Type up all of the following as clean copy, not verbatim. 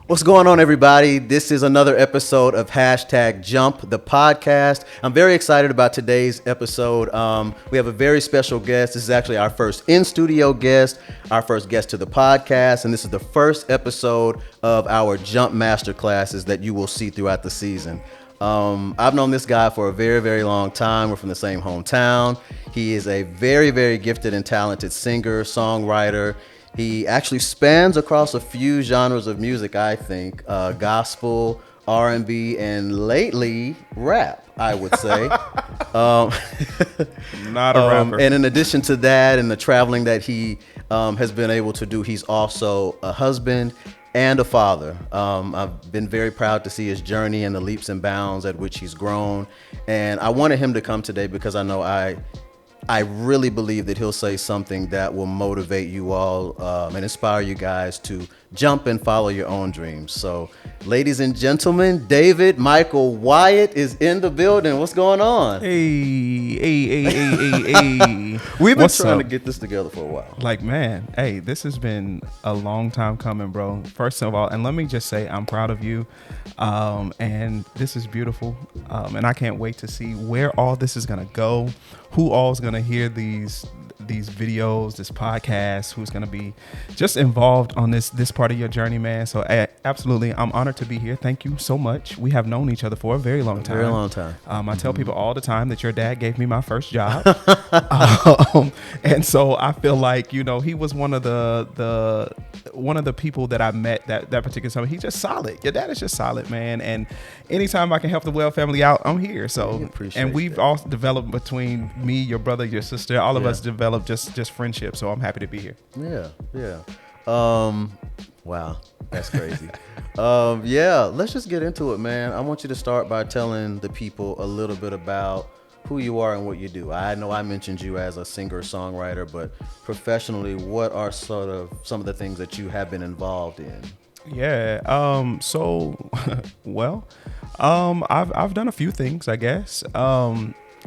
What's going on, everybody? This is another episode of Hashtag Jump, the podcast. I'm very excited about today's episode. We have a very special guest. This is actually our first in-studio guest, our first guest to the podcast, and this is the first episode of our Jump Masterclasses that you will see throughout the season. I've known this guy for a very, very long time. We're from the same hometown. He is a very, very gifted and talented singer, songwriter. He actually spans across a few genres of music, I think, gospel, R&B, and lately rap, I would say. Not a rapper. And in addition to that and the traveling that he has been able to do, he's also a husband and a father. I've been very proud to see his journey and the leaps and bounds at which he's grown. And I wanted him to come today because I know I really believe that he'll say something that will motivate you all and inspire you guys to jump and follow your own dreams. So, ladies and gentlemen, David Michael Wyatt is in the building. What's going on? Hey. We've been What's trying up? to get this together for a while. Like, man, hey, this has been a long time coming, bro. First of all, and let me just say, I'm proud of you. And this is beautiful. And I can't wait to see where all this is going to go, who all is going to hear these videos, this podcast, who's going to be just involved on this part of your journey, man. So absolutely, I'm honored to be here. Thank you so much. We have known each other for a very long time. Very long time. I tell people all the time that your dad gave me my first job. And so I feel like, you know, he was one of the people that I met that particular summer. He's just solid. Your dad is just solid, man. And anytime I can help the Well family out, I'm here. So, and we've all developed between me, your brother, your sister, all of us developed just friendship. So I'm happy to be here. Yeah. Wow, that's crazy. Let's just get into it, man. I want you to start by telling the people a little bit about who you are and what you do. I know I mentioned you as a singer-songwriter, but professionally, what are sort of some of the things that you have been involved in? Yeah. I've done a few things, I guess.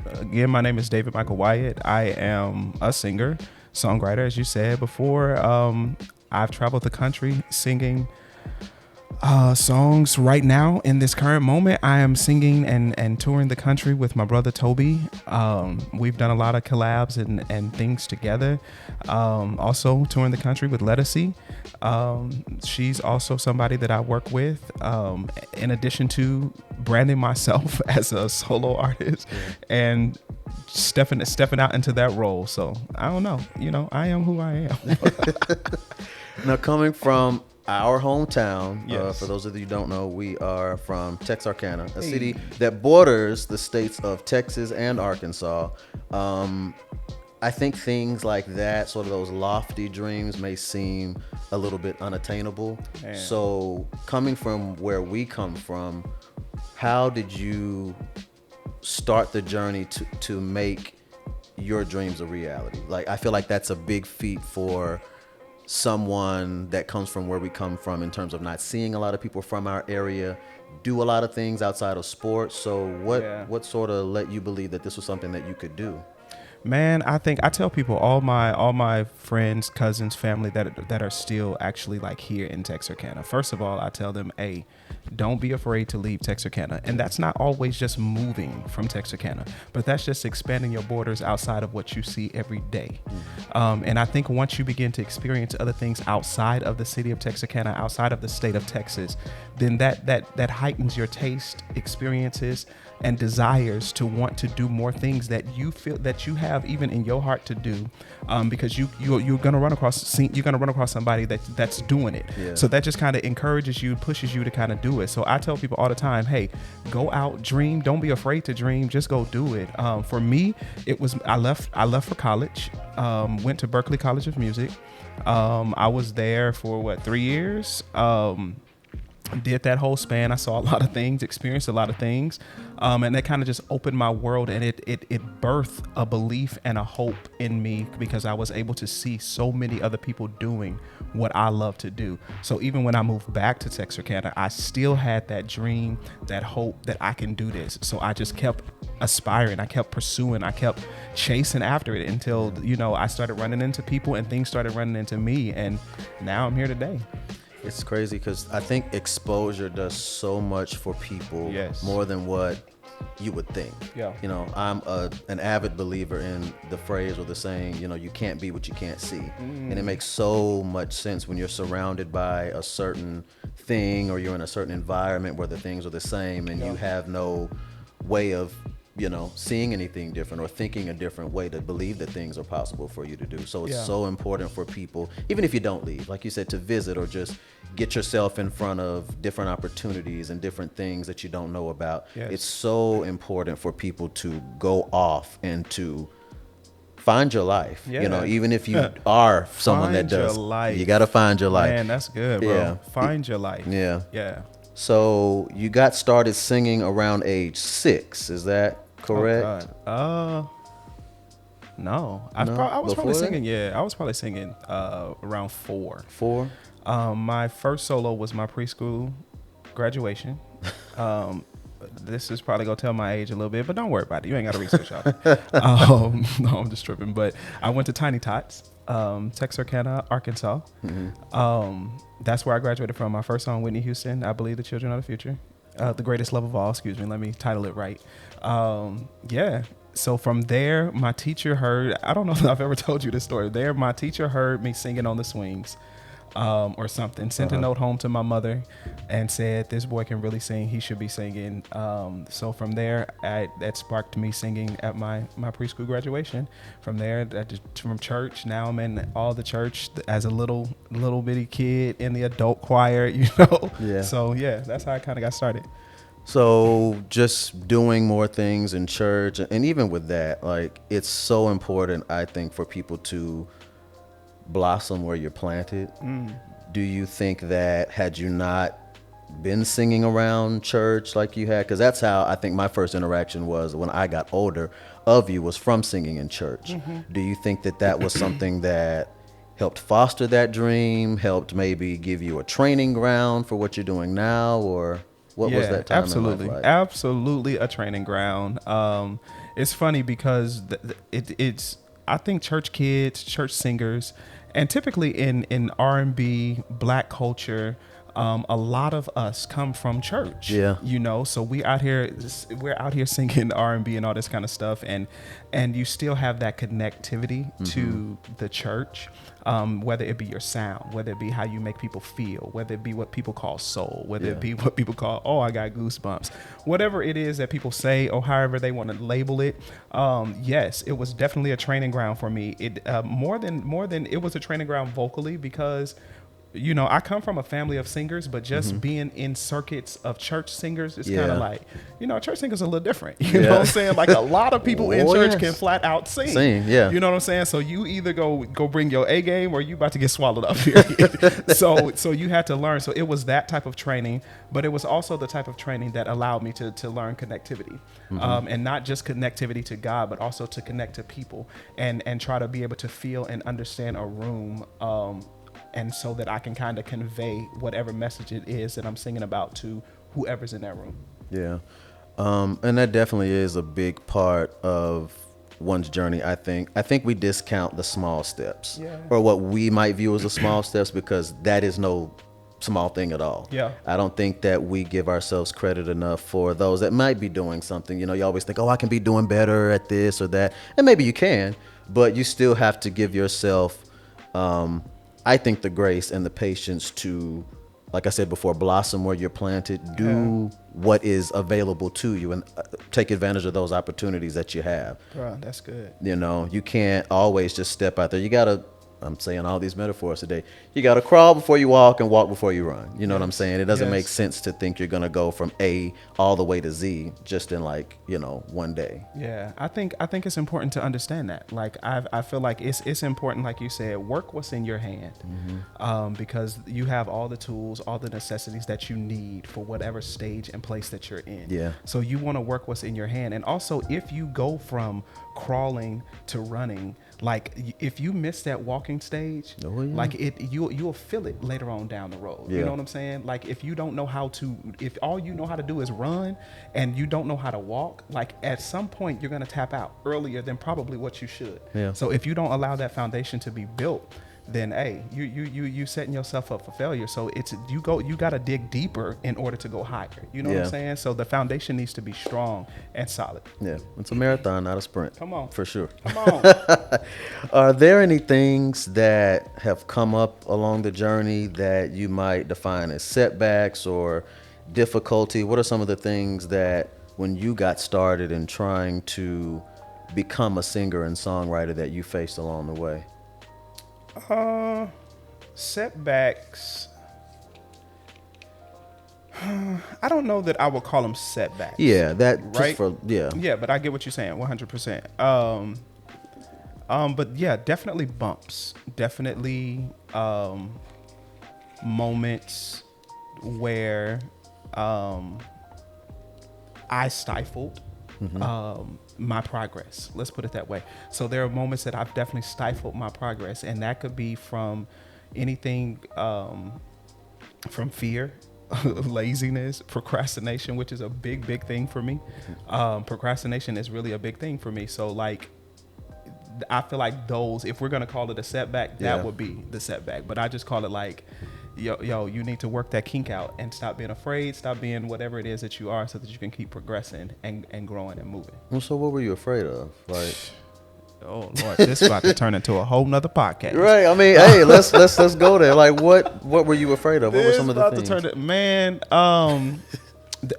Again, my name is David Michael Wyatt. I am a singer, songwriter, as you said before. I've traveled the country singing songs. Right now, in this current moment, I am singing and touring the country with my brother Tobe. We've done a lot of collabs and things together. Also touring the country with Lettucey. She's also somebody that I work with, in addition to branding myself as a solo artist and stepping out into that role. So I don't know, I am who I am. Now, coming from our hometown, Yes. for those of you who don't know, we are from Texarkana, a city that borders the states of Texas and Arkansas. I think things like that, sort of those lofty dreams, may seem a little bit unattainable. Man. So coming from where we come from, how did you start the journey to make your dreams a reality? Like, I feel like that's a big feat for someone that comes from where we come from, in terms of not seeing a lot of people from our area do a lot of things outside of sports. So what sort of let you believe that this was something that you could do? Man, I think I tell people, all my friends, cousins, family that are still actually like here in Texarkana. First of all, I tell them, hey, don't be afraid to leave Texarkana. And that's not always just moving from Texarkana, but that's just expanding your borders outside of what you see every day. And I think once you begin to experience other things outside of the city of Texarkana, outside of the state of Texas, then that heightens your taste, experiences, and desires to want to do more things that you feel that you have even in your heart to do, because you're gonna run across somebody that's doing it. Yeah. So that just kind of encourages you, pushes you to kind of do it. So I tell people all the time, hey, go out, dream. Don't be afraid to dream. Just go do it. For me, it was I left for college. Went to Berklee College of Music. I was there for 3 years. Did that whole span. I saw a lot of things, experienced a lot of things, and that kind of just opened my world, and it birthed a belief and a hope in me, because I was able to see so many other people doing what I love to do. So even when I moved back to Texarkana, I still had that dream, that hope that I can do this. So I just kept aspiring, I kept pursuing, I kept chasing after it until I started running into people and things started running into me, and now I'm here today. It's crazy because I think exposure does so much for people, Yes. more than what you would think. Yeah. You know, I'm an avid believer in the phrase or the saying, you know, you can't be what you can't see. And it makes so much sense when you're surrounded by a certain thing or you're in a certain environment where the things are the same and you have no way of, you know, seeing anything different or thinking a different way to believe that things are possible for you to do. So it's so important for people, even if you don't leave, like you said, to visit or just get yourself in front of different opportunities and different things that you don't know about. Yes. It's so important for people to go off and to find your life. Yeah. You know, even if you are someone that Find your does, life. you got to find your life. Man, that's good, bro. Yeah. Find your life. Yeah. Yeah. So you got started singing around age 6. Is that correct? Oh, God. No. I was Before probably that? singing. Yeah, I was probably singing around 4. 4? My first solo was my preschool graduation. This is probably gonna tell my age a little bit, but don't worry about it. You ain't got to research all. No, I'm just tripping. But I went to Tiny Tots, Texarkana, Arkansas. That's where I graduated from. My first song, Whitney Houston, I Believe the Children Are the Future. The Greatest Love of All, excuse me. Let me title it right. Yeah. So from there, my teacher heard, I don't know if I've ever told you this story. There, my teacher heard me singing on the swings. Or something, sent a note home to my mother and said, this boy can really sing, he should be singing. So from there, that sparked me singing at my preschool graduation. From there, from church, now I'm in all the church as a little bitty kid in the adult choir, you know. Yeah. So yeah, that's how I kind of got started. So just doing more things in church, and even with that, like, it's so important, I think, for people to blossom where you're planted. Do you think that had you not been singing around church like you had, because that's how I think my first interaction was when I got older of you, was from singing in church. Do you think that that was something that helped foster that dream, helped maybe give you a training ground for what you're doing now, or what was that time in life like? Absolutely a training ground. It's funny because it's I think church kids, church singers, and typically in R&B, Black culture, a lot of us come from church. Yeah. You know, so we're out here singing R&B and all this kind of stuff, and you still have that connectivity to the church, whether it be your sound, whether it be how you make people feel, whether it be what people call soul, whether it be what people call, oh, I got goosebumps, whatever it is that people say or however they want to label it. Yes, it was definitely a training ground for me. It more than it was a training ground vocally, because you know, I come from a family of singers, but just being in circuits of church singers is kind of like, you know, church singers are a little different. You know what I'm saying? Like, a lot of people in church can flat out sing. Yeah. You know what I'm saying? So you either go bring your A game or you about to get swallowed up here. So you had to learn. So it was that type of training, but it was also the type of training that allowed me to learn connectivity, and not just connectivity to God, but also to connect to people and try to be able to feel and understand a room, and so that I can kind of convey whatever message it is that I'm singing about to whoever's in that room. Yeah. And that definitely is a big part of one's journey, I think. I think we discount the small steps, or what we might view as the small steps, because that is no small thing at all. Yeah. I don't think that we give ourselves credit enough for those that might be doing something. You know, you always think, oh, I can be doing better at this or that. And maybe you can, but you still have to give yourself, I think, the grace and the patience to, like I said before, blossom where you're planted, do what is available to you, and take advantage of those opportunities that you have. Bro, that's good. You know, you can't always just step out there. You got to, I'm saying all these metaphors today, you got to crawl before you walk and walk before you run. You know what I'm saying? It doesn't make sense to think you're going to go from A all the way to Z just in, like, you know, one day. Yeah, I think it's important to understand that. Like, I feel like it's important, like you said, work what's in your hand, because you have all the tools, all the necessities that you need for whatever stage and place that you're in. Yeah. So you want to work what's in your hand. And also, if you go from crawling to running, like, if you miss that walking stage, like, you'll feel it later on down the road. You know what I'm saying? Like, if you don't know how to, if all you know how to do is run and you don't know how to walk, like, at some point you're going to tap out earlier than probably what you should. So if you don't allow that foundation to be built, then hey, you setting yourself up for failure. So you got to dig deeper in order to go higher. You know what I'm saying? So the foundation needs to be strong and solid. Yeah, it's a marathon, not a sprint. Come on, for sure. Come on. Are there any things that have come up along the journey that you might define as setbacks or difficulty? What are some of the things that when you got started in trying to become a singer and songwriter that you faced along the way? Setbacks. I don't know that I would call them setbacks. Yeah, that right. Yeah, but I get what you're saying, 100%. But yeah, definitely bumps. Definitely moments where I stifled my progress. Let's put it that way. So there are moments that I've definitely stifled my progress, and that could be from anything from fear, laziness, procrastination, which is a big thing for me. Procrastination is really a big thing for me. So like, I feel like those, if we're gonna call it a setback, that would be the setback. But I just call it like, yo, you need to work that kink out and stop being afraid, stop being whatever it is that you are, so that you can keep progressing and growing and moving. Well, so what were you afraid of? Like, oh Lord, this is about to turn into a whole nother podcast. Right. I mean, hey, let's go there. Like, what were you afraid of? What were some of the things?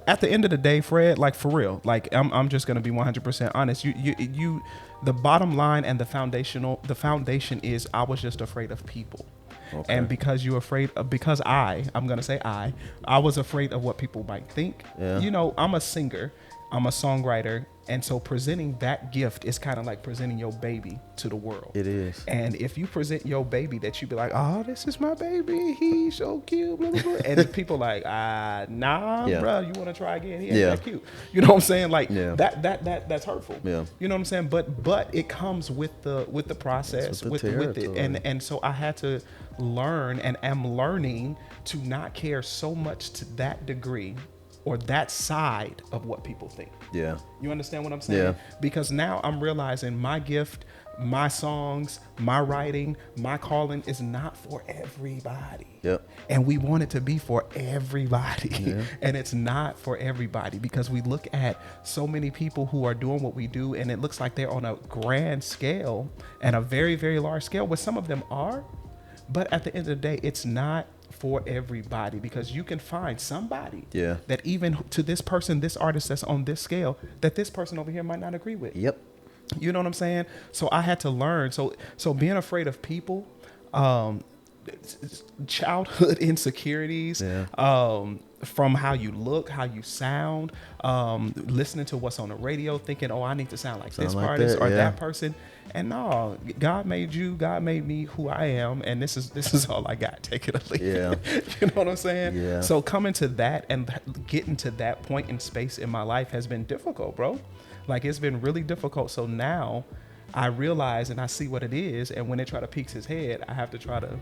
At the end of the day, Fred, like for real, like I'm just gonna be 100% honest. You, the bottom line and the foundation is I was just afraid of people. Okay. And because you're afraid of, because I'm going to say I was afraid of what people might think. Yeah. You know, I'm a singer, I'm a songwriter. And so presenting that gift is kind of like presenting your baby to the world. It is. And if you present your baby that you be like, oh, this is my baby, he's so cute, blah, blah, blah. And people like, nah, bro, you want to try again? He ain't that cute. You know what I'm saying? Like that's hurtful. Yeah. You know what I'm saying? But it comes with the process, with it. And so I had to learn, and am learning, to not care so much to that degree or that side of what people think. Yeah. You understand what I'm saying? Yeah. Because now I'm realizing my gift, my songs, my writing, my calling is not for everybody. Yep. And we want it to be for everybody. Yeah. And it's not for everybody, because we look at so many people who are doing what we do, and it looks like they're on a grand scale and a very, very large scale, where some of them are. But at the end of the day, it's not for everybody, because you can find somebody that even to this person, this artist that's on this scale, that this person over here might not agree with. Yep. You know what I'm saying? So I had to learn. So being afraid of people, childhood insecurities, from how you look, how you sound, listening to what's on the radio, thinking, oh, I need to sound like this artist or that person. And no, God made you, God made me who I am, and this is all I got. Take it or leave it. You know what I'm saying? Yeah. So coming to that and getting to that point in space in my life has been difficult, bro. Like, it's been really difficult. So now I realize and I see what it is, and when they try to peek his head, I have to try to,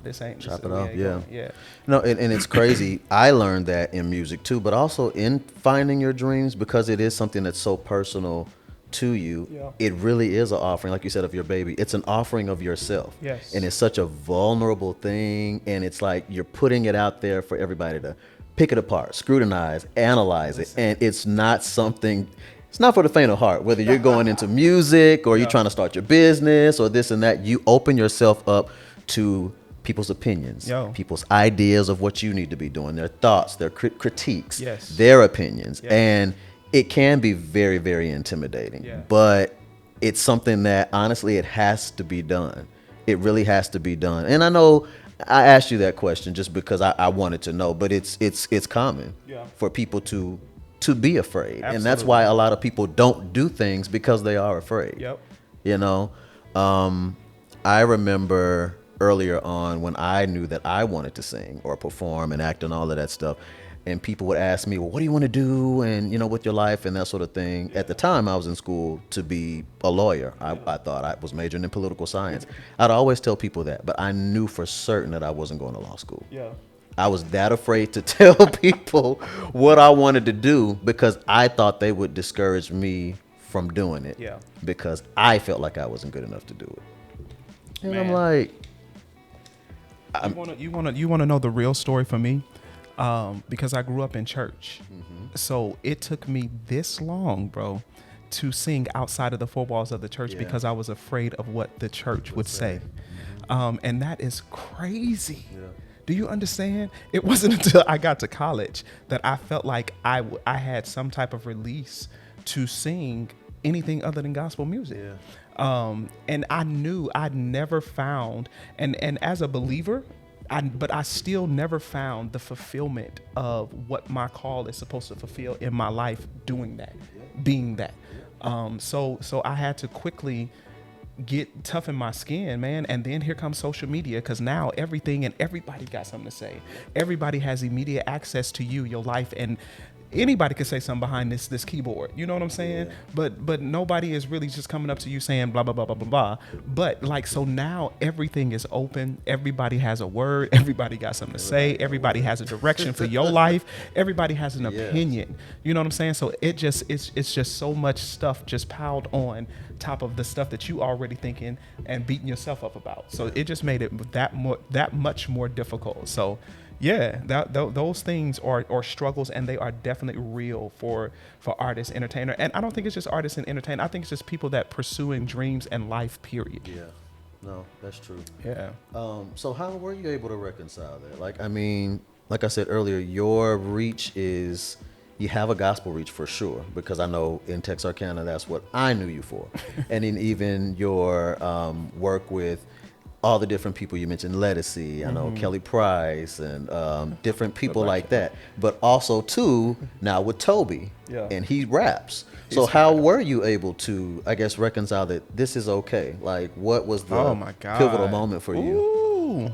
this ain't. Chop it off, yeah. No, and it's crazy. I learned that in music too, but also in finding your dreams, because it is something that's so personal to you. Yeah. It really is an offering, like you said, of your baby. It's an offering of yourself. Yes. And it's such a vulnerable thing, and it's like you're putting it out there for everybody to pick it apart, scrutinize, analyze it, and it's not something. It's not for the faint of heart, whether you're going into music or you're trying to start your business or this and that. You open yourself up to people's opinions, people's ideas of what you need to be doing, their thoughts, their critiques, their opinions. And it can be very, very intimidating, but it's something that honestly, it has to be done. It really has to be done. And I know I asked you that question just because I wanted to know, but it's common for people to be afraid. Absolutely. And that's why a lot of people don't do things, because they are afraid. Yep. You know, I remember earlier on when I knew that I wanted to sing or perform and act and all of that stuff, and people would ask me, well, what do you want to do? And, with your life and that sort of thing. At the time I was in school to be a lawyer. I thought I was majoring in political science. I'd always tell people that, but I knew for certain that I wasn't going to law school. Yeah. I was that afraid to tell people what I wanted to do, because I thought they would discourage me from doing it. Yeah. Because I felt like I wasn't good enough to do it. And I'm like, You wanna know the real story for me? Because I grew up in church, so it took me this long, bro, to sing outside of the four walls of the church because I was afraid of what the church would say. And that is crazy. Yeah. Do you understand? It wasn't until I got to college that I felt like I had some type of release to sing anything other than gospel music. Yeah. And I knew I'd never found, and as a believer, but I still never found the fulfillment of what my call is supposed to fulfill in my life doing that, being that. So I had to quickly toughen my skin, man. And then here comes social media, because now everything and everybody got something to say. Everybody has immediate access to you, your life, and anybody could say something behind this keyboard. You know what I'm saying? Yeah. But nobody is really just coming up to you saying blah, blah, blah, blah, blah, blah. But like, so now everything is open. Everybody has a word. Everybody got something to say. Everybody has a direction for your life. Everybody has an opinion. You know what I'm saying? So it's just so much stuff just piled on top of the stuff that you already thinking and beating yourself up about. So it just made it that much more difficult. So yeah, those things are struggles, and they are definitely real for artists, entertainer. And I don't think it's just artists and entertainers. I think it's just people that pursuing dreams and life, period. Yeah, no, that's true. Yeah. So how were you able to reconcile that? Like, I mean, like I said earlier, your reach is, you have a gospel reach for sure, because I know in Texarkana, that's what I knew you for. And in even your work with all the different people you mentioned, Lettucey, I know Kelly Price, and different people like that. But also too, now with Tobe, and he raps. So how were you able to, I guess, reconcile that this is okay? Like, what was the pivotal moment for you? Ooh.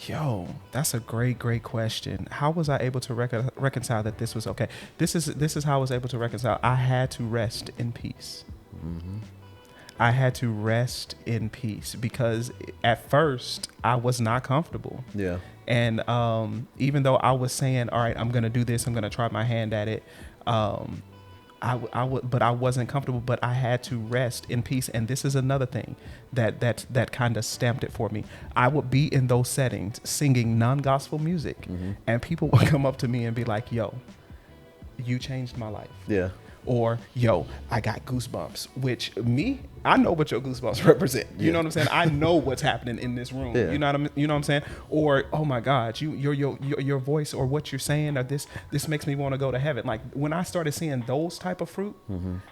Yo, that's a great question. How was I able to reconcile that this was okay? This is how I was able to reconcile. I had to rest in peace. I had to rest in peace, because at first I was not comfortable. Yeah. And even though I was saying, all right, I'm going to do this, I'm going to try my hand at it, but I wasn't comfortable. But I had to rest in peace. And this is another thing that kind of stamped it for me. I would be in those settings singing non-gospel music, and people would come up to me and be like, yo, you changed my life. Yeah. Or, yo, I got goosebumps, which I know what your goosebumps represent. You know what I'm saying? I know what's happening in this room. Yeah. You know what I'm saying? Or, oh my God, your voice, or what you're saying, or this makes me want to go to heaven. Like, when I started seeing those type of fruit,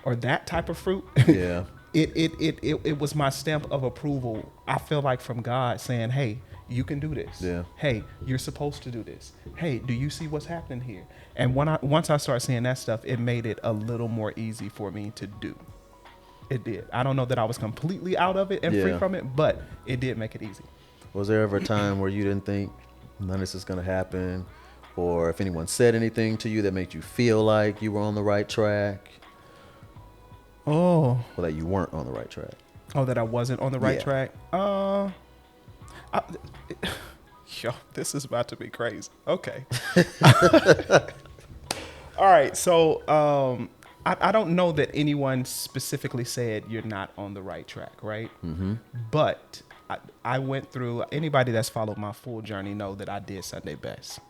or that type of fruit, yeah, it was my stamp of approval. I feel like from God saying, hey, you can do this. Yeah. Hey, you're supposed to do this. Hey, do you see what's happening here? And once I started seeing that stuff, it made it a little more easy for me to do. It did. I don't know that I was completely out of it and free from it, but it did make it easy. Was there ever a time where you didn't think none of this is going to happen? Or if anyone said anything to you that made you feel like you were on the right track? Oh. Or that you weren't on the right track? Oh, that I wasn't on the right track? Yo, this is about to be crazy. Okay. All right. So I don't know that anyone specifically said you're not on the right track, right? But I went through, anybody that's followed my full journey know that I did Sunday best.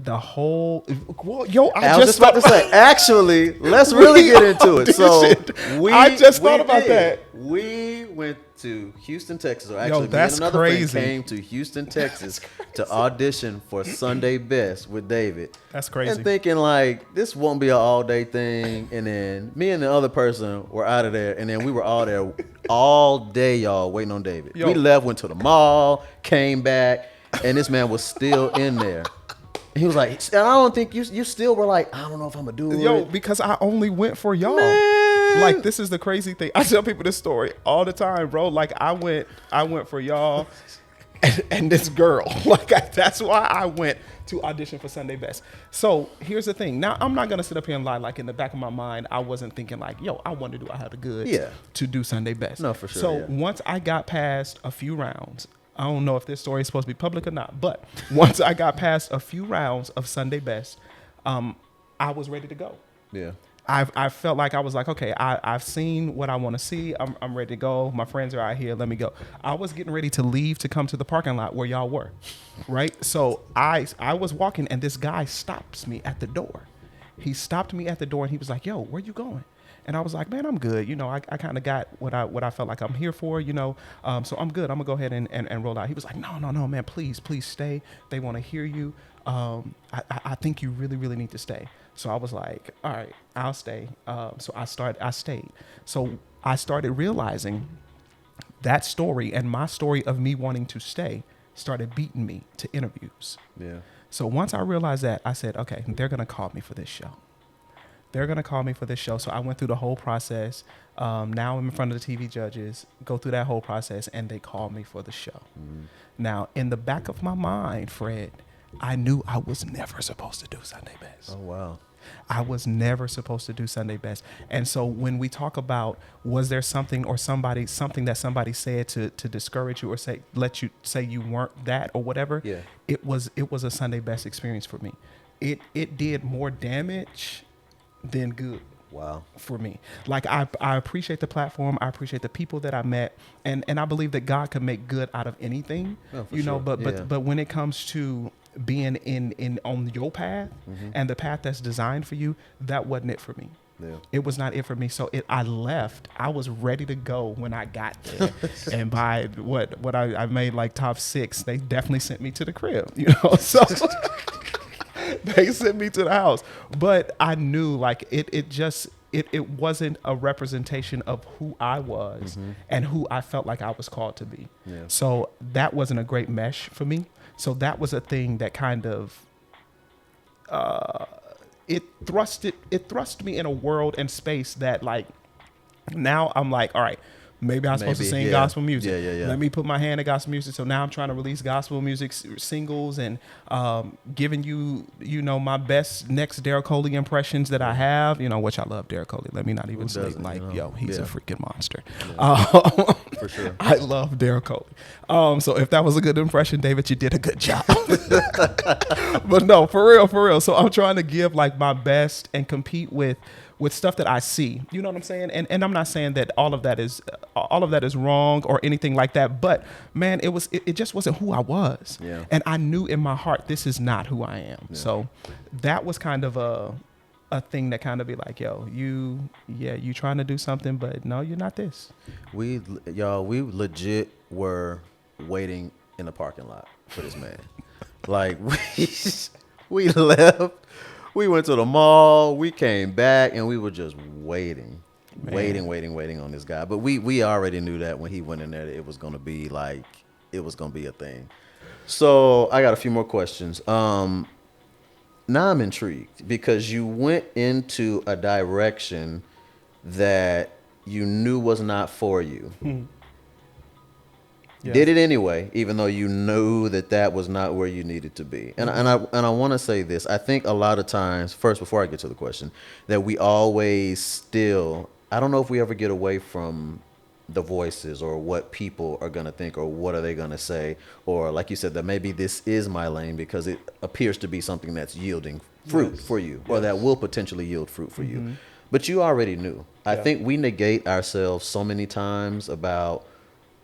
The whole, well, yo, I was just about to say, actually, let's really get into it. So I just thought about that. We went to Houston, Texas. Or actually, that's me and another crazy. friend came to Houston, Texas to audition for Sunday Best with David. That's crazy. And thinking like, this won't be an all day thing. And then me and the other person were out of there. And then we were all there all day, y'all, waiting on David. Yo. We left, went to the mall, came back, and this man was still in there. He was like, I don't think you still were like, I don't know if I'm going to do it. Yo, because I only went for y'all. Man. Like, this is the crazy thing. I tell people this story all the time, bro. Like, I went for y'all and this girl. Like, that's why I went to audition for Sunday Best. So here's the thing. Now, I'm not going to sit up here and lie. Like, in the back of my mind, I wasn't thinking like, yo, I wonder, do I have the goods to do Sunday Best? No, for sure. So once I got past a few rounds, I don't know if this story is supposed to be public or not, but once I got past a few rounds of Sunday Best, I was ready to go. Yeah. I felt like I was like, okay, I've seen what I want to see. I'm ready to go. My friends are out here. Let me go. I was getting ready to leave to come to the parking lot where y'all were, right? So I was walking, and this guy stops me at the door. He stopped me at the door, and he was like, yo, where you going? And I was like, man, I'm good. You know, I kind of got what I felt like I'm here for, you know. So I'm good. I'm going to go ahead and roll out. He was like, no, man, please stay. They want to hear you. I think you really, really need to stay. So I was like, all right, I'll stay. So I stayed. So I started realizing that story and my story of me wanting to stay started beating me to interviews. Yeah. So once I realized that, I said, okay, they're going to call me for this show. They're going to call me for this show. So I went through the whole process. Now I'm in front of the TV judges, go through that whole process, and they called me for the show. Mm-hmm. Now, in the back of my mind, Fred, I knew I was never supposed to do Sunday Best. Oh, wow. I was never supposed to do Sunday Best. And so when we talk about, was there something that somebody said to discourage you or let you say you weren't that or whatever, yeah. it was a Sunday Best experience for me. It did more damage than good. Wow. For me. Like I appreciate the platform. I appreciate the people that I met. And I believe that God can make good out of anything. Oh, you know, sure. but when it comes to being in on your path mm-hmm. and the path that's designed for you, that wasn't it for me. Yeah. It was not it for me. So I left. I was ready to go when I got there. And by what I made like top 6, they definitely sent me to the crib, you know. So they sent me to the house. But I knew like it wasn't a representation of who I was mm-hmm. and who I felt like I was called to be. Yeah. So that wasn't a great mesh for me. So that was a thing that kind of it thrust me in a world and space that like now I'm like, all right, maybe I'm supposed to sing gospel music. Yeah. Let me put my hand in gospel music. So now I'm trying to release gospel music singles and giving you know, my best next Derek Coley impressions that I have, you know, which I love Derek Coley. Let me not even say like, yo, he's a freaking monster. Yeah. For sure. I love Derek Coley. So if that was a good impression, David, you did a good job. But no, for real. So I'm trying to give like my best and compete with stuff that I see, you know what I'm saying? And I'm not saying that all of that is wrong or anything like that, but man, it just wasn't who I was. Yeah. And I knew in my heart, this is not who I am. Yeah. So that was kind of a thing that kind of be like, yo, you trying to do something, but no, you're not this. We legit were waiting in the parking lot for this man. Like we left. We went to the mall, we came back, and we were just waiting on this guy. But we already knew that when he went in there, it was going to be a thing. So I got a few more questions. Now I'm intrigued because you went into a direction that you knew was not for you. Yeah. Did it anyway, even though you knew that was not where you needed to be. And I want to say this. I think a lot of times, first, before I get to the question, that we always still, I don't know if we ever get away from the voices or what people are going to think or what are they going to say. Or like you said, that maybe this is my lane because it appears to be something that's yielding fruit for you or that will potentially yield fruit for you. But you already knew. I think we negate ourselves so many times about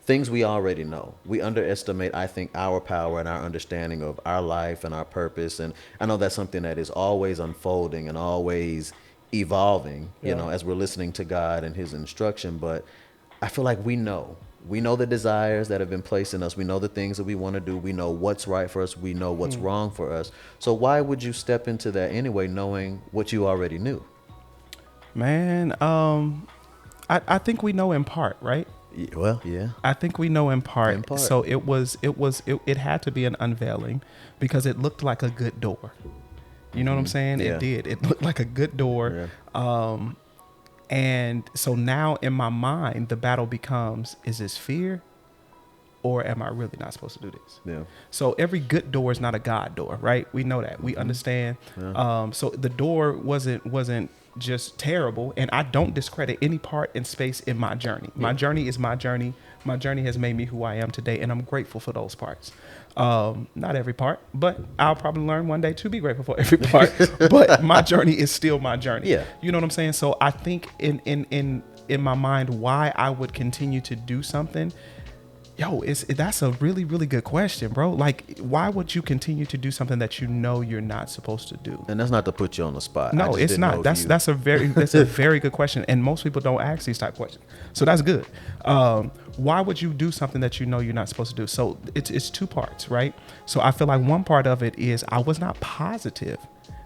things we already know. We underestimate, I think, our power and our understanding of our life and our purpose. And I know that's something that is always unfolding and always evolving, you know, as we're listening to God and his instruction. But I feel like we know the desires that have been placed in us. We know the things that we want to do. We know what's right for us. We know what's wrong for us. So why would you step into that anyway, knowing what you already knew? Man, I think we know in part, right? Well, yeah. I think we know in part. So it had to be an unveiling because it looked like a good door. You know what I'm saying? Yeah. It did. It looked like a good door. Yeah. And so now in my mind, the battle becomes, is this fear or am I really not supposed to do this? Yeah. So every good door is not a God door, right? We know that. We understand. Yeah. So the door wasn't just terrible, and I don't discredit any part in space in my journey. My journey is my journey. My journey has made me who I am today, and I'm grateful for those parts. Not every part, but I'll probably learn one day to be grateful for every part. But my journey is still my journey. Yeah. You know what I'm saying? So I think in my mind, why I would continue to do something, that's a really, really good question, bro. Like, why would you continue to do something that you know you're not supposed to do? And that's not to put you on the spot. No, it's not. That's a very good question. And most people don't ask these type of questions. So that's good. Why would you do something that you know you're not supposed to do? So it's two parts, right? So I feel like one part of it is I was not positive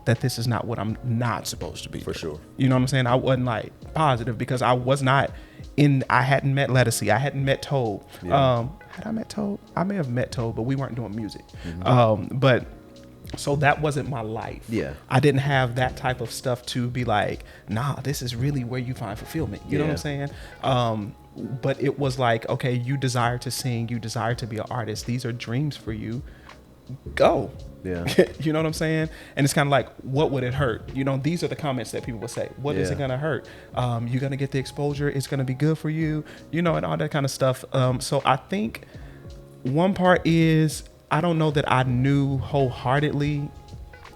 that this is not what I'm not supposed to be. For sure. You know what I'm saying? I wasn't like positive because I was not I hadn't met Lettucey. I hadn't met Tobe. Yeah. Had I met Tobe? I may have met Tobe, but we weren't doing music. Mm-hmm. So that wasn't my life. Yeah. I didn't have that type of stuff to be like, nah, this is really where you find fulfillment. You know what I'm saying? But it was like, okay, you desire to sing, you desire to be an artist. These are dreams for you. Go. Yeah. You know what I'm saying? And it's kind of like, what would it hurt? You know, these are the comments that people would say. What is it going to hurt? You're going to get the exposure. It's going to be good for you, you know, and all that kind of stuff. So I think one part is, I don't know that I knew wholeheartedly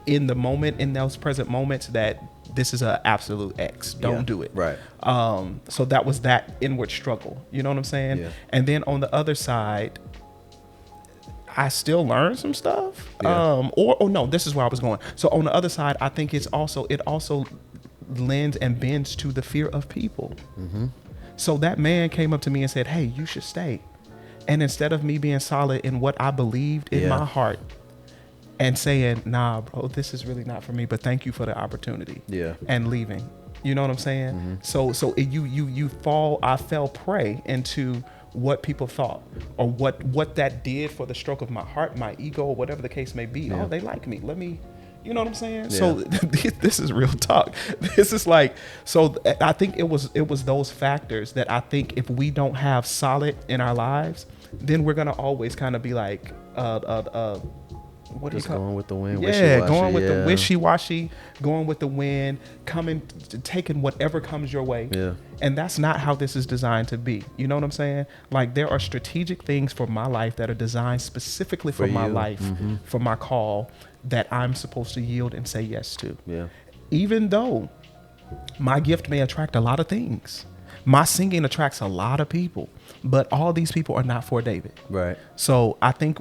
in the moment, in those present moments, that this is an absolute X. Don't do it. Right. So that was that inward struggle. You know what I'm saying? Yeah. And then on the other side, I still learned some stuff. Yeah. Or no, this is where I was going. So on the other side, I think it also lends and bends to the fear of people. Mm-hmm. So that man came up to me and said, hey, you should stay. And instead of me being solid in what I believed in my heart and saying, nah, bro, this is really not for me, but thank you for the opportunity. Yeah. And leaving. You know what I'm saying? Mm-hmm. I fell prey into what people thought or what that did for the stroke of my heart, my ego, or whatever the case may be. Yeah. Oh, they like me. Let me, you know what I'm saying? Yeah. So this is real talk. This is like, so I think it was those factors that I think if we don't have solid in our lives, then we're going to always kind of be like, what do you call it? Going with the wind. Yeah, going with the wishy-washy, going with the wind, taking whatever comes your way. Yeah. And that's not how this is designed to be. You know what I'm saying? Like, there are strategic things for my life that are designed specifically for my life, mm-hmm. for my call, that I'm supposed to yield and say yes to. Yeah. Even though my gift may attract a lot of things. My singing attracts a lot of people, but all these people are not for David. Right. So I think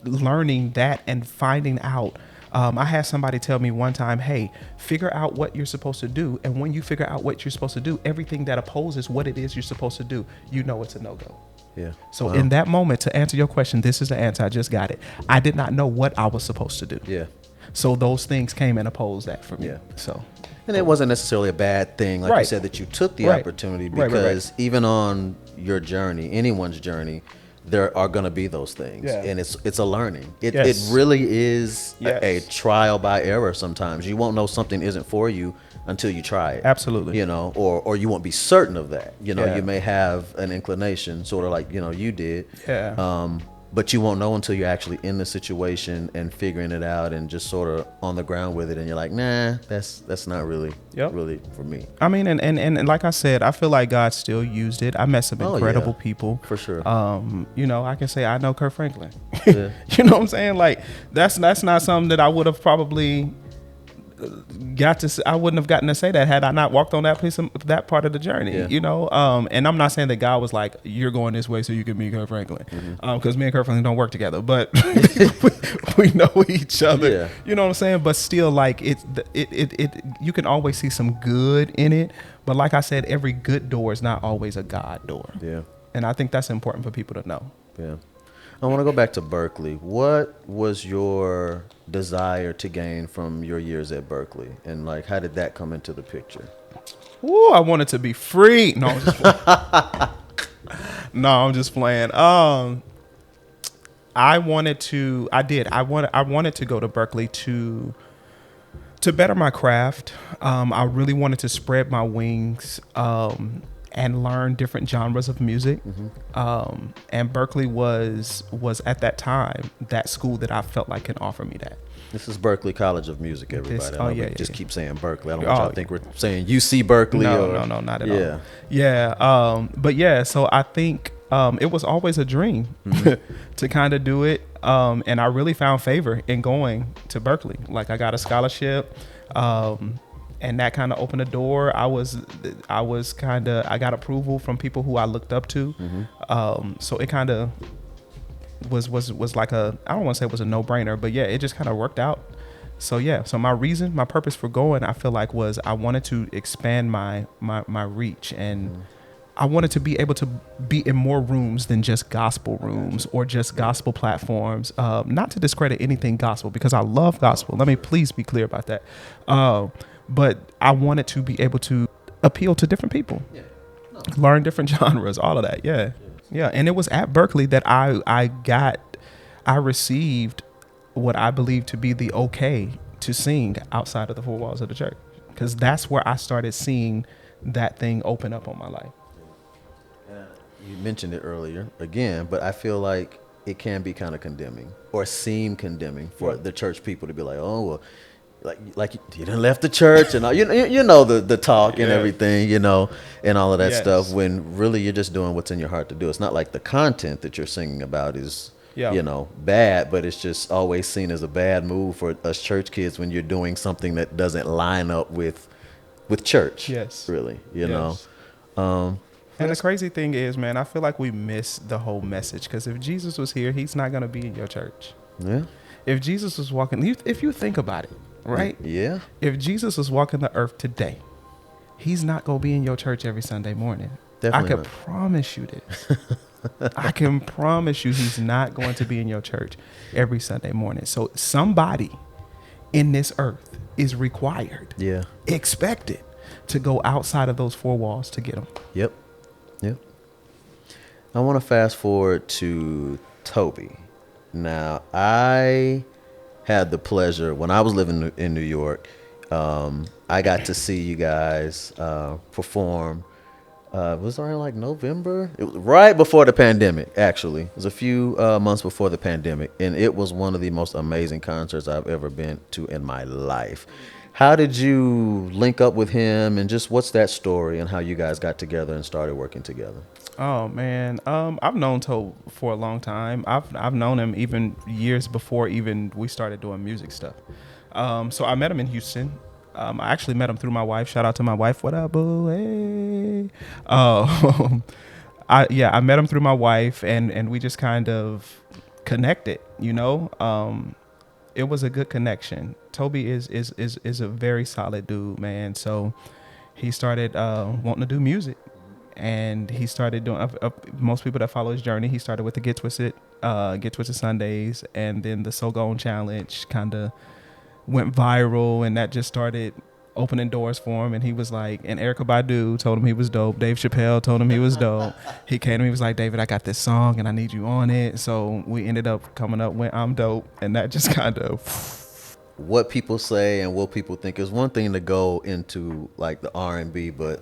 learning that and finding out, I had somebody tell me one time, hey, figure out what you're supposed to do. And when you figure out what you're supposed to do, everything that opposes what it is you're supposed to do, you know it's a no-go. Yeah. So in that moment, to answer your question, this is the answer. I just got it. I did not know what I was supposed to do. Yeah. So those things came and opposed that for me. Yeah. So. And it wasn't necessarily a bad thing, like you said, that you took the opportunity, because even on your journey, anyone's journey, there are going to be those things. Yeah. And it's a learning. It really is a trial by error sometimes. You won't know something isn't for you until you try it. Absolutely. You know, or you won't be certain of that. You know, you may have an inclination, sort of like, you know, you did. Yeah. But you won't know until you're actually in the situation and figuring it out and just sort of on the ground with it. And you're like, nah, that's not really for me. I mean, and like I said, I feel like God still used it. I met some incredible people. For sure. You know, I can say I know Kurt Franklin. Yeah. You know what I'm saying? Like, that's not something that I would have probably I wouldn't have gotten to say that had I not walked on that part of the journey, you know? And I'm not saying that God was like, you're going this way so you can meet Kurt Franklin. Because me and Kurt Franklin don't work together, but we know each other, you know what I'm saying? But still, like, you can always see some good in it. But like I said, every good door is not always a God door. Yeah. And I think that's important for people to know. Yeah. I want to go back to Berkeley. What was your desire to gain from your years at Berkeley? And like, how did that come into the picture? Ooh, I wanted to be free. No, I'm just playing. I'm just playing. I wanted to go to Berkeley to better my craft. I really wanted to spread my wings. And learn different genres of music. Mm-hmm. And Berkeley was at that time that school that I felt like can offer me that. This is Berkeley College of Music, everybody. Keep saying Berkeley. I don't want y'all to think we're saying UC Berkeley. No, not at all. Yeah. But yeah, so I think it was always a dream to kind of do it. And I really found favor in going to Berkeley. Like I got a scholarship, and that kind of opened the door. I got approval from people who I looked up to. So it kind of was like I don't want to say it was a no-brainer, but yeah, it just kind of worked out. So yeah, so my purpose for going, I feel like, was I wanted to expand my reach, and I wanted to be able to be in more rooms than just gospel rooms or just gospel platforms. Not to discredit anything gospel, because I love gospel. Let me please be clear about that. But I wanted to be able to appeal to different people, learn different genres, all of that. Yeah. Yeah. And it was at Berkeley that I received what I believe to be the okay to sing outside of the four walls of the church, because that's where I started seeing that thing open up on my life. You mentioned it earlier again, but I feel like it can be kind of condemning or seem condemning for the church people to be like, oh, well, like you done left the church and all, you know the talk and everything, and all of that stuff, when really you're just doing what's in your heart to do. It's not like the content that you're singing about is bad, but it's just always seen as a bad move for us church kids when you're doing something that doesn't line up with church. Really, you know. And the crazy thing is, man, I feel like we miss the whole message, because if Jesus was here, he's not going to be in your church. Yeah. If Jesus was walking, if you think about it, right? Yeah. If Jesus was walking the earth today, he's not going to be in your church every Sunday morning. Definitely I can promise you this. I can promise you he's not going to be in your church every Sunday morning. So somebody in this earth is required, expected to go outside of those four walls to get him. Yep. I want to fast forward to Tobe. Now, I had the pleasure, when I was living in New York, I got to see you guys perform. It was around like November. It was right before the pandemic, actually. It was a few months before the pandemic. And it was one of the most amazing concerts I've ever been to in my life. How did you link up with him, and just what's that story and how you guys got together and started working together? Oh man, I've known Tobe for a long time. I've known him even years before even we started doing music stuff. So I met him in Houston. I actually met him through my wife. Shout out to my wife. What up, boo? Hey. I met him through my wife, and we just kind of connected. It was a good connection. Tobe is a very solid dude, man. So he started wanting to do music, and he started doing. Most people that follow his journey, he started with the Get Twisted Sundays, and then the So Gone Challenge kind of went viral, and that just started opening doors for him. And he was like, and Erykah Badu told him he was dope. Dave Chappelle told him he was dope. He came to me, he was like, David, I got this song and I need you on it. So we ended up coming up with I'm Dope, and that just kind of what people say and what people think is one thing to go into like the R&B, but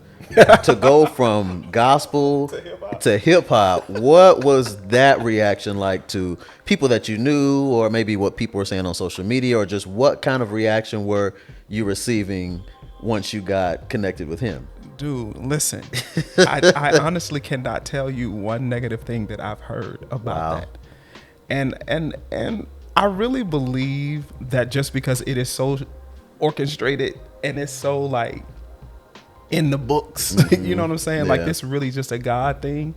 to go from gospel to hip hop, what was that reaction like to people that you knew, or maybe what people were saying on social media, or just what kind of reaction were you receiving once you got connected with him? Dude, listen, I honestly cannot tell you one negative thing that I've heard about that. And I really believe that just because it is so orchestrated and it's so like in the books, you know what I'm saying? Yeah. Like this really just a God thing.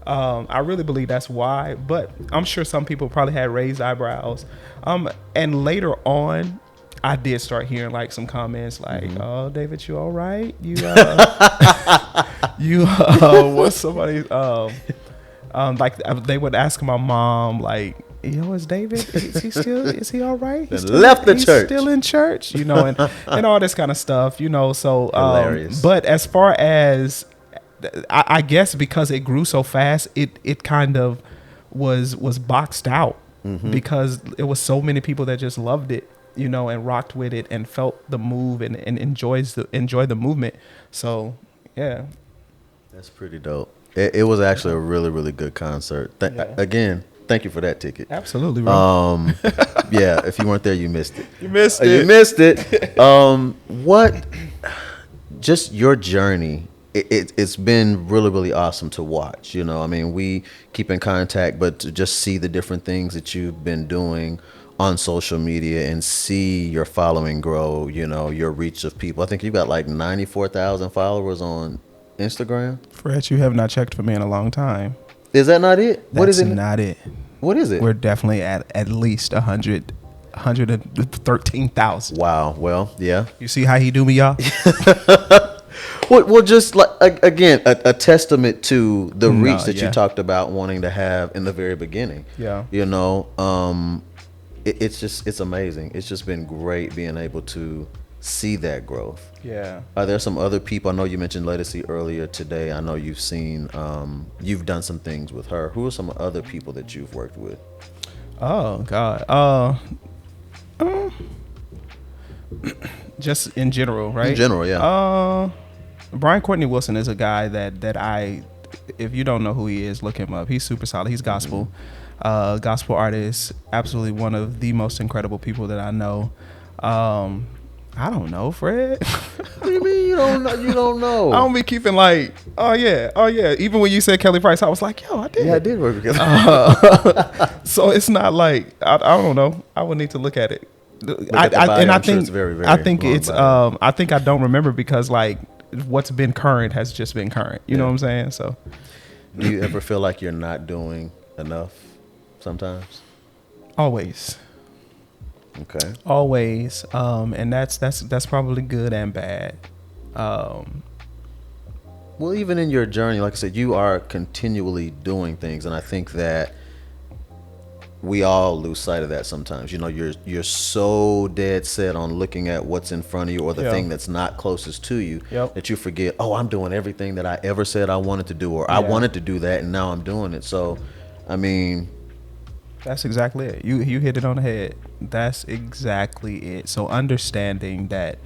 I really believe that's why, but I'm sure some people probably had raised eyebrows. And later on, I did start hearing like some comments like, "Oh, David, you all right? What's somebody like they would ask my mom like, yo, is David? Is he all right? He's left the church. Still in church, and all this kind of stuff, So, hilarious. But as far as I guess because it grew so fast, it kind of was boxed out because it was so many people that just loved it, and rocked with it and felt the move and enjoyed the movement. So, yeah, that's pretty dope. It was actually a really, really good concert. Again, thank you for that ticket. Absolutely, bro. Yeah, if you weren't there, you missed it. You missed it. What? Just your journey it's been really, really awesome to watch. You know, I mean, we keep in contact, but to just see the different things that you've been doing on social media and see your following grow, you know, your reach of people. I think you've got like 94,000 followers on Instagram. Fred, you have not checked for me in a long time. Is that not it? What is it? That's not it. What is it? We're definitely at least 113,000. Wow. Well, yeah. You see how he do me, y'all? Well, just like again, a testament to the reach that you talked about wanting to have in the very beginning. Yeah. You know, it's amazing. It's just been great being able to see that growth. Yeah. Are there some other people? I know you mentioned Legacy earlier today. I know you've seen, you've done some things with her. Who are some other people that you've worked with? Oh God. Just in general, right? In general, yeah. Brian Courtney Wilson is a guy that I, if you don't know who he is, look him up. He's super solid. He's gospel, gospel artist. Absolutely one of the most incredible people that I know. I don't know, Fred. What do you mean you don't know? You don't know? I don't be keeping like, oh yeah. Even when you said Kelly Price, I was like, yo, I did. Yeah, I did work with Kelly. So it's not like I don't know. I would need to look at it. I think it's very, very I think it's I think I don't remember because like what's been current has just been current. You know what I'm saying? So do you ever feel like you're not doing enough sometimes? Always. Okay. Always. And that's probably good and bad. Well, even in your journey, like I said, you are continually doing things, and I think that we all lose sight of that sometimes. You know, you're so dead set on looking at what's in front of you or the thing that's not closest to you that you forget, oh, I'm doing everything that I ever said I wanted to do, or I wanted to do that and now I'm doing it. So, I mean, that's exactly it. You hit it on the head. That's exactly it. So understanding that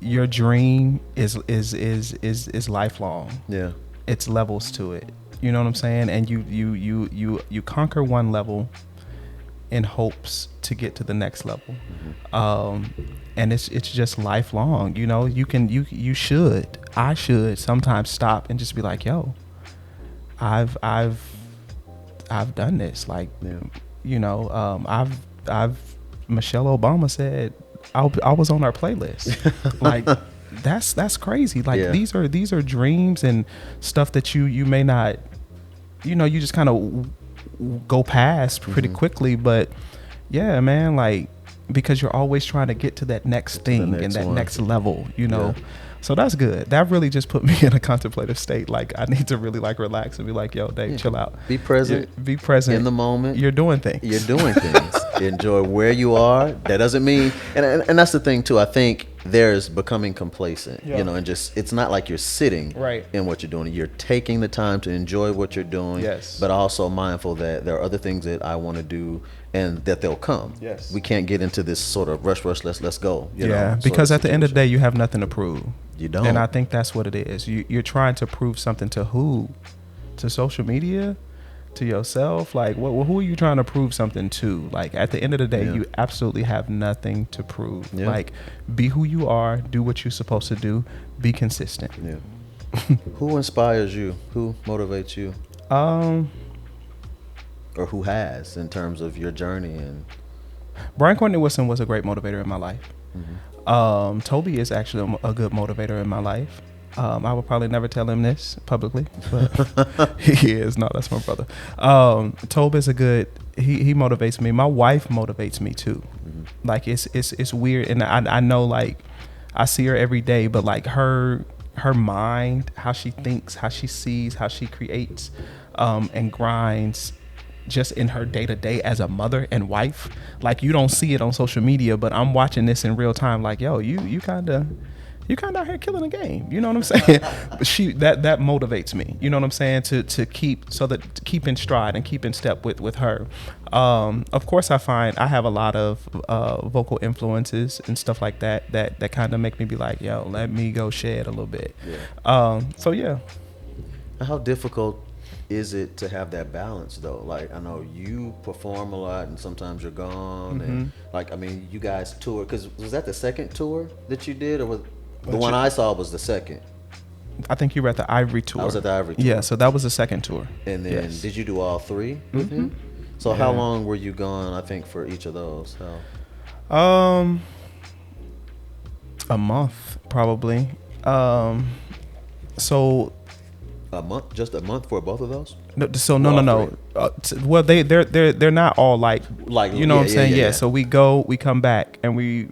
your dream is lifelong. Yeah. It's levels to it. You know what I'm saying? And you conquer one level in hopes to get to the next level. And it's just lifelong. You know, I should sometimes stop and just be like, yo, I've done this. Like, you know, I've Michelle Obama said I was on our playlist. Like, that's crazy. Like, these are dreams and stuff that you may not, you know, you just kind of go past pretty quickly. But yeah, man, like, because you're always trying to get to that next thing and that next level, you know. So that's good. That really just put me in a contemplative state. Like, I need to really like relax and be like, yo, Dave, chill out. Be present. Be present in the moment. You're doing things. Enjoy where you are. That doesn't mean, and that's the thing too. I think there's becoming complacent, you know, and just, it's not like you're sitting in what you're doing. You're taking the time to enjoy what you're doing, but also mindful that there are other things that I want to do and that they'll come. We can't get into this sort of rush, let's go. You know, because at the end of the day, you have nothing to prove. You don't. And I think that's what it is. You're trying to prove something to who? To social media? To yourself? Like, who are you trying to prove something to? Like, at the end of the day, you absolutely have nothing to prove. Like, be who you are, do what you're supposed to do, be consistent. Who inspires you? Who motivates you? Or who has, in terms of your journey? And Brian Courtney Wilson was a great motivator in my life. Tobe is actually a good motivator in my life. I would probably never tell him this publicly, but he is. No, that's my brother. Tobe is a good, he motivates me. My wife motivates me too. Like, it's weird. And I know, like, I see her every day, but like her mind, how she thinks, how she sees, how she creates, and grinds just in her day-to-day as a mother and wife. Like, you don't see it on social media, but I'm watching this in real time. Like, yo, you kind of out here killing the game. You know what I'm saying? But that motivates me. You know what I'm saying? To keep in stride and keep in step with her. Of course, I find I have a lot of vocal influences and stuff like that kind of make me be like, yo, let me go shed a little bit. So yeah. How difficult is it to have that balance though? Like, I know you perform a lot and sometimes you're gone, and like, I mean, you guys tour, because was that the second tour that you did, or was the one I saw was the second? I think you were at the Ivory tour. I was at the Ivory tour. Yeah, so that was the second tour. And then did you do all three with him? So how long were you gone, I think, for each of those? A month probably. So a month for both of those? No. Well, they're not all like you know what I'm saying. Yeah. So we come back and we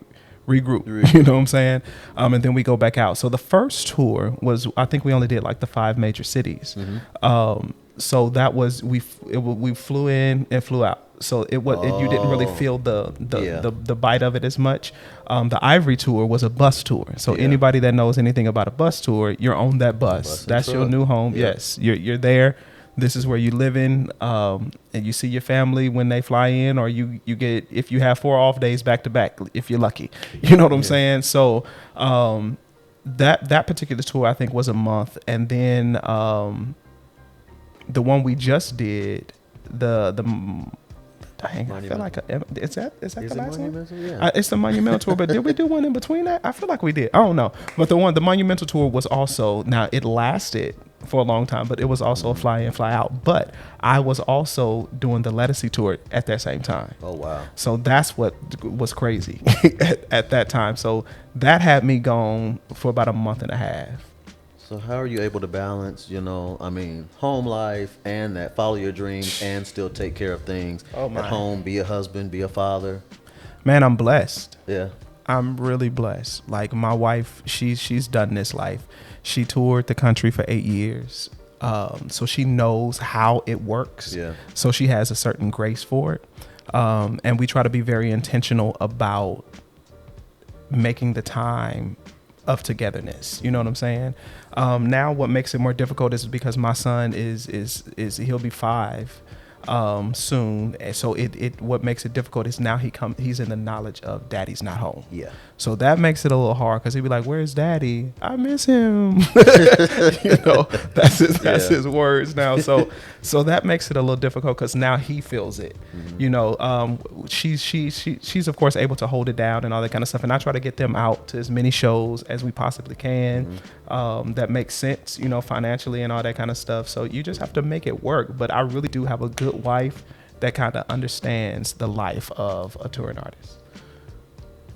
regroup. You know what I'm saying? And then we go back out. So the first tour was, I think we only did like the 5 major cities. So that was we flew in and flew out. So you didn't really feel the bite of it as much. The Ivory tour was a bus tour. So anybody that knows anything about a bus tour, you're on that bus. That's your new home. Yeah. Yes, you're there. This is where you live in, and you see your family when they fly in, or you get, if you have 4 off days back to back, if you're lucky. You know what I'm saying? So that particular tour I think was a month, and then the one we just did, Dang, I feel like is that the last one? Yeah. It's the Monumental tour, but did we do one in between that? I feel like we did. I don't know. But the Monumental tour was also, now it lasted for a long time, but it was also a fly in, fly out. But I was also doing the Lettucey tour at that same time. Oh, wow. So that's what was crazy at that time. So that had me gone for about a month and a half. So how are you able to balance, home life and that follow your dreams and still take care of things at home, be a husband, be a father? Man, I'm blessed. Yeah. I'm really blessed. Like my wife, she's done this life. She toured the country for 8 years. So she knows how it works. Yeah. So she has a certain grace for it. And we try to be very intentional about making the time of togetherness. You know what I'm saying? Now what makes it more difficult is because my son is he'll be 5 soon, and so what makes it difficult is now he's in the knowledge of daddy's not home. Yeah. So that makes it a little hard because he'd be like, "Where's daddy? I miss him." That's his words now. So that makes it a little difficult because now he feels it. She's of course able to hold it down and all that kind of stuff, and I try to get them out to as many shows as we possibly can that makes sense, financially and all that kind of stuff. So you just have to make it work. But I really do have a good wife that kind of understands the life of a touring artist.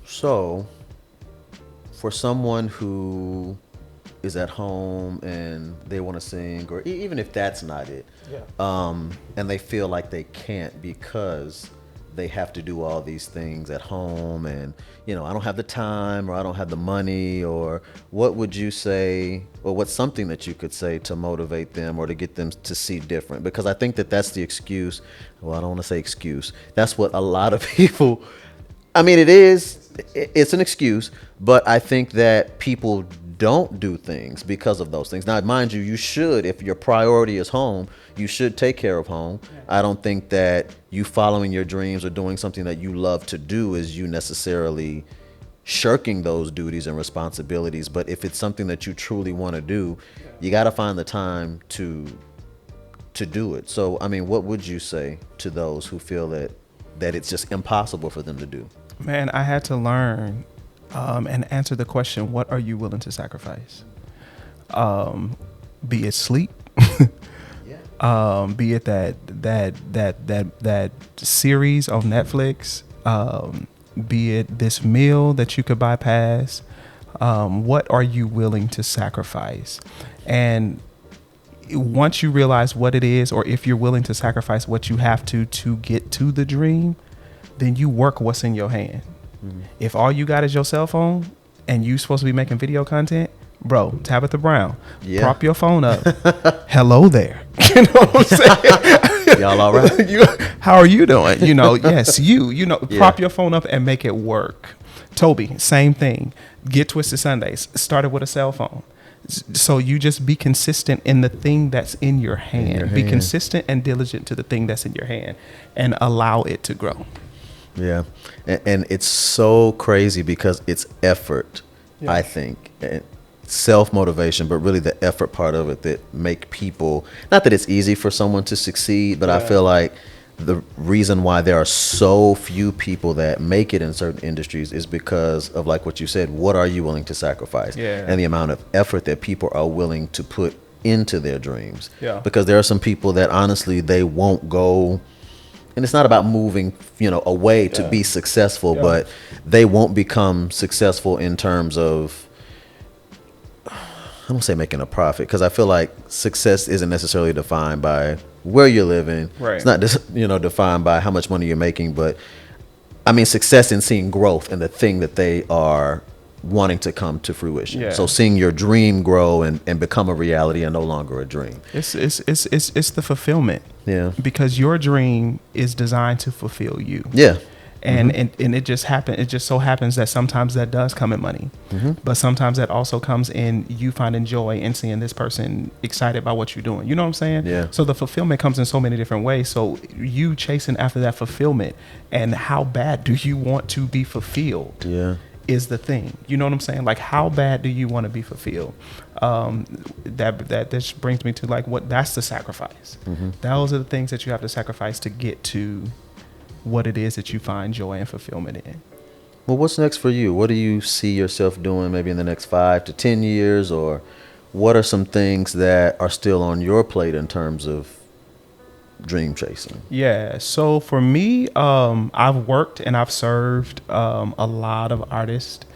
So, for someone who is at home and they want to sing, or even if that's not it, and they feel like they can't because they have to do all these things at home, and I don't have the time, or I don't have the money, or what would you say, or what's something that you could say to motivate them or to get them to see different? Because I think that's the excuse. Well, I don't want to say excuse. That's what a lot of people, it's an excuse, but I think that people don't do things because of those things. Now, mind you, you should, if your priority is home, you should take care of home. I don't think that you following your dreams or doing something that you love to do is you necessarily shirking those duties and responsibilities. But if it's something that you truly want to do, you got to find the time to do it. So, what would you say to those who feel that it's just impossible for them to do? Man, I had to learn and answer the question, what are you willing to sacrifice? Be it sleep, be it that series on Netflix, be it this meal that you could bypass. What are you willing to sacrifice? And once you realize what it is, or if you're willing to sacrifice what you have to get to the dream, then you work what's in your hand. If all you got is your cell phone and you supposed to be making video content, bro, Tabitha Brown, prop your phone up. Hello there. You know what I'm saying? Y'all all right? How are you doing? Yes, prop your phone up and make it work. Tobe, same thing. Get Twisted Sundays. Started with a cell phone. So you just be consistent in the thing that's in your hand. Be consistent and diligent to the thing that's in your hand and allow it to grow. Yeah. And it's so crazy because it's effort, I think. And self-motivation, but really the effort part of it that make people, not that it's easy for someone to succeed, but I feel like the reason why there are so few people that make it in certain industries is because of, like what you said, what are you willing to sacrifice? Yeah. And the amount of effort that people are willing to put into their dreams. Yeah. Because there are some people that honestly, they won't go, and it's not about moving, away to be successful, but they won't become successful in terms of, I don't say making a profit, because I feel like success isn't necessarily defined by where you're living. Right. It's not just, defined by how much money you're making, but I mean success in seeing growth in the thing that they are wanting to come to fruition. Yeah. So seeing your dream grow and become a reality and no longer a dream. It's the fulfillment. Yeah. Because your dream is designed to fulfill you. Yeah. And it just so happens that sometimes that does come in money, but sometimes that also comes in you finding joy in seeing this person excited by what you're doing. You know what I'm saying? Yeah. So the fulfillment comes in so many different ways. So you chasing after that fulfillment, and how bad do you want to be fulfilled? Yeah. Is the thing. You know what I'm saying? Like, how bad do you want to be fulfilled? That just brings me to that's the sacrifice. Those are the things that you have to sacrifice to get to what it is that you find joy and fulfillment in. Well, what's next for you? What do you see yourself doing maybe in the next 5 to 10 years? Or what are some things that are still on your plate in terms of dream chasing? Yeah. So for me, I've worked and I've served a lot of artists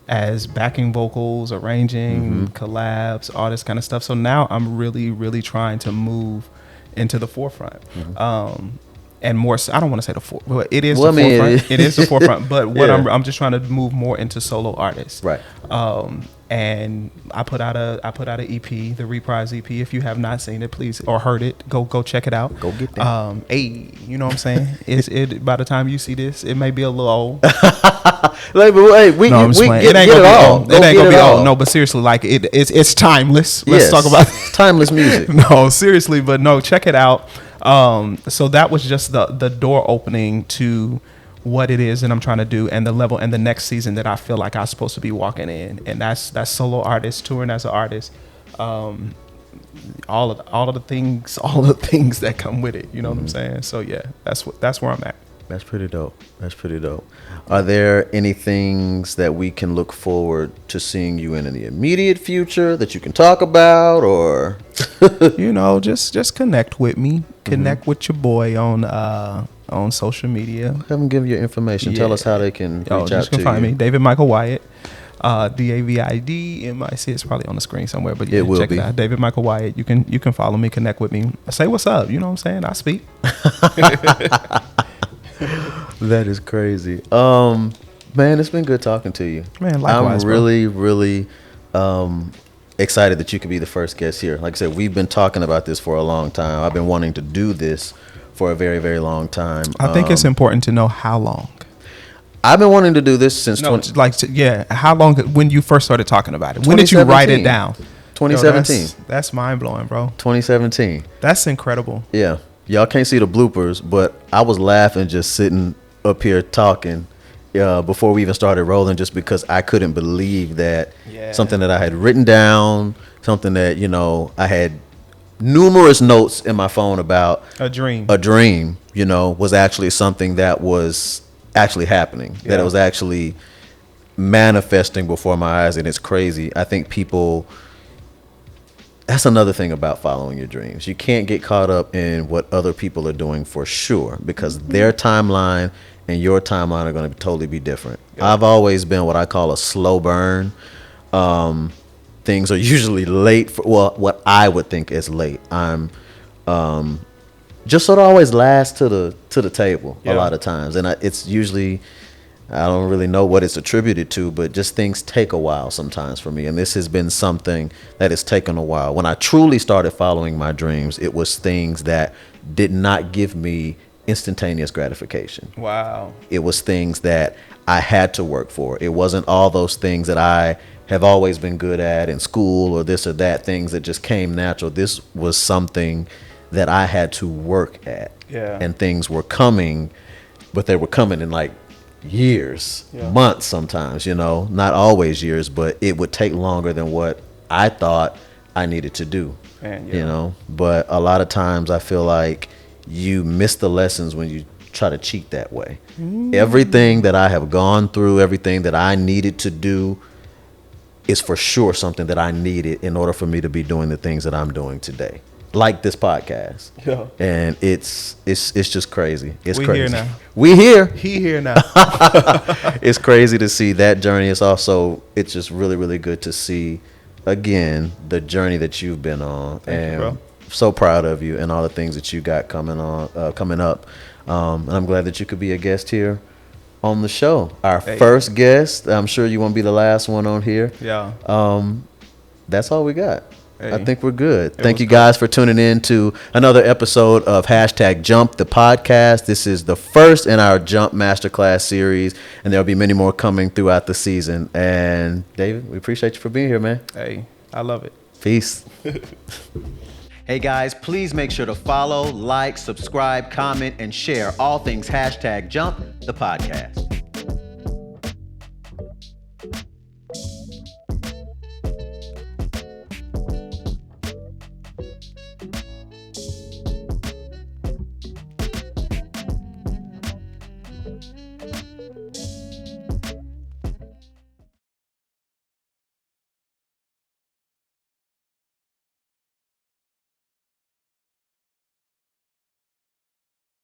as backing vocals, arranging, collabs, all this kind of stuff. So now I'm really, really trying to move into the forefront. And more, I don't want to say forefront. It is the forefront. It is the forefront. But what I'm just trying to move more into solo artists. Right. And I put out an EP, the Reprise EP. If you have not seen it, please, or heard it, go check it out. Go get that. You know what I'm saying? It by the time you see this, it may be a little old. We get it all. It ain't gonna be old. No, but seriously, it's timeless. Let's talk about it's timeless music. No, seriously, but no, check it out. So that was just the door opening to what it is that I'm trying to do and the level and the next season that I feel like I'm supposed to be walking in. And that's solo artist, touring as an artist, all of the things that come with it. You know what I'm saying? So yeah, that's where I'm at. That's pretty dope. Are there any things that we can look forward to seeing you in the immediate future that you can talk about, or just connect with me, connect with your boy on social media. Have them give your information. Tell us how they can reach out to you. You can find me, David Michael Wyatt, DAVID. It's probably on the screen somewhere, but yeah, check it out. David Michael Wyatt. You can follow me, connect with me, say what's up. You know what I'm saying? I speak. That is crazy. Man, it's been good talking to you. Man, likewise, I'm really excited that you could be the first guest here. Like I said, we've been talking about this for a long time. I've been wanting to do this for a very, very long time. I think it's important to know how long. I've been wanting to do this since how long when you first started talking about it? When did you write it down? 2017. That's mind blowing, bro. 2017. That's incredible. Yeah. Y'all can't see the bloopers, but I was laughing just sitting up here talking before we even started rolling, just because I couldn't believe that something that I had written down, something that, I had numerous notes in my phone about a dream, was actually something that was actually happening, that it was actually manifesting before my eyes. And it's crazy. I think that's another thing about following your dreams. You can't get caught up in what other people are doing, for sure, because their timeline and your timeline are going to totally be different. Yep. I've always been what I call a slow burn. Things are usually late for, what I would think is late. I'm just sort of always last to the table a lot of times, and it's usually, I don't really know what it's attributed to, but just things take a while sometimes for me. And this has been something that has taken a while. When I truly started following my dreams, it was things that did not give me instantaneous gratification. Wow. It was things that I had to work for. It wasn't all those things that I have always been good at in school or this or that, things that just came natural. This was something that I had to work at. Yeah. And things were coming, but they were coming in years, months sometimes, not always years, but it would take longer than what I thought I needed to do. But a lot of times I feel like you miss the lessons when you try to cheat that way. Everything that I have gone through, everything that I needed to do is for sure something that I needed in order for me to be doing the things that I'm doing today, like this podcast. Yeah. And it's just crazy. It's We crazy. here now. We here. He here now. It's crazy to see that journey. It's just really, really good to see again the journey that you've been on. Thank you, bro. So proud of you and all the things that you got coming up. And I'm glad that you could be a guest here on the show. Our first guest. I'm sure you won't be the last one on here. Yeah. That's all we got. Hey. I think we're good. Thank you guys for tuning in to another episode of #Jump the podcast. This is the first in our Jump Masterclass series, and there'll be many more coming throughout the season. And David, we appreciate you for being here, man. Hey, I love it. Peace. Hey guys, please make sure to follow, like, subscribe, comment, and share all things #Jump the podcast.